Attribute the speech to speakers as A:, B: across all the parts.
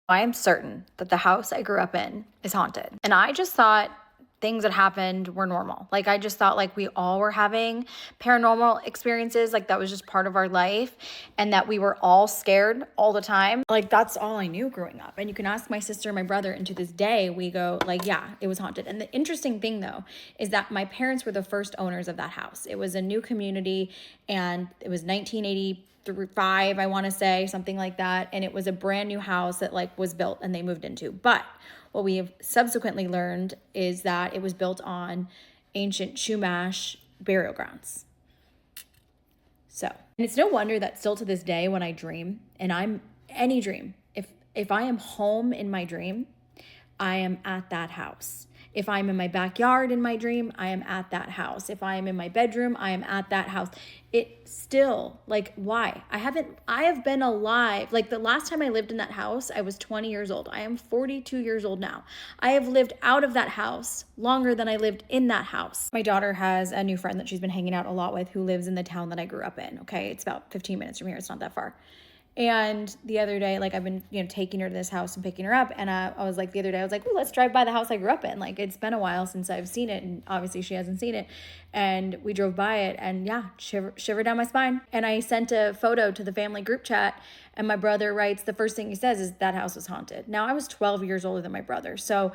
A: I am certain that the house I grew up in is haunted. And I just thought things that happened were normal. Like, I just thought like we all were having paranormal experiences, like that was just part of our life, and that we were all scared all the time. Like, that's all I knew growing up. And you can ask my sister and my brother, and to this day we go like, yeah, it was haunted. And the interesting thing though is that my parents were the first owners of that house. It was a new community, and it was 1985, I want to say, something like that. And it was a brand new house that like was built and they moved into. But what we have subsequently learned is that it was built on ancient Chumash burial grounds. So, and it's no wonder that still to this day when I dream, and I'm any dream, if I am home in my dream, I am at that house. If I'm in my backyard in my dream, I am at that house. If I am in my bedroom, I am at that house. It still, like, why? I have been alive. Like, the last time I lived in that house, I was 20 years old. I am 42 years old now. I have lived out of that house longer than I lived in that house. My daughter has a new friend that she's been hanging out a lot with who lives in the town that I grew up in. Okay, it's about 15 minutes from here. It's not that far. And the other day, like, I've been, taking her to this house and picking her up. And I was like, the other day, I was like, oh, let's drive by the house I grew up in. Like, it's been a while since I've seen it. And obviously she hasn't seen it. And we drove by it, and yeah, shiver down my spine. And I sent a photo to the family group chat, and my brother writes, the first thing he says is that house was haunted. Now, I was 12 years older than my brother. So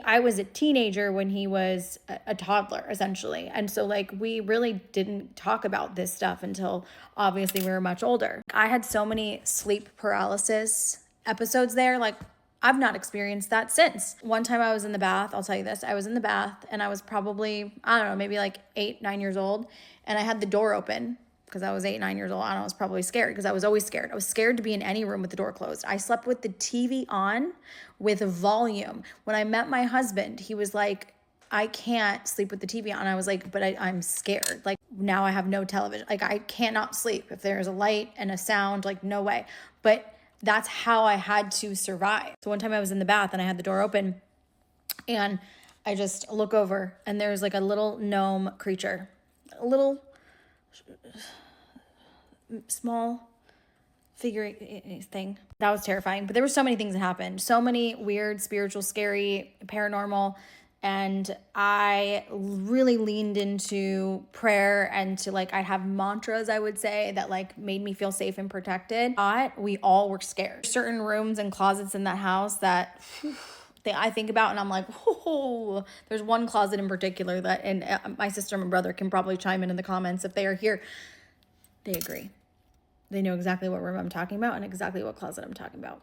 A: I was a teenager when he was a toddler, essentially. And so like, we really didn't talk about this stuff until obviously we were much older. I had so many sleep paralysis episodes there. Like, I've not experienced that since. One time I was in the bath, I'll tell you this, I was in the bath and I was probably, I don't know, maybe like 8, 9 years old. And I had the door open because I was 8, 9 years old. I don't know, I was probably scared because I was always scared. I was scared to be in any room with the door closed. I slept with the TV on with volume. When I met my husband, he was like, I can't sleep with the TV on. I was like, but I'm scared. Like, now I have no television. Like, I cannot sleep. If there's a light and a sound, like, no way. But that's how I had to survive. So one time I was in the bath and I had the door open, and I just look over and there's like a little gnome creature, a little small figure thing. That was terrifying. But there were so many things that happened. So many weird, spiritual, scary, paranormal. And I really leaned into prayer and to like, I'd have mantras, I would say, that like made me feel safe and protected. But we all were scared. Certain rooms and closets in that house that I think about, and I'm like, oh, there's one closet in particular that, and my sister and my brother can probably chime in the comments if they are here. They agree. They know exactly what room I'm talking about and exactly what closet I'm talking about.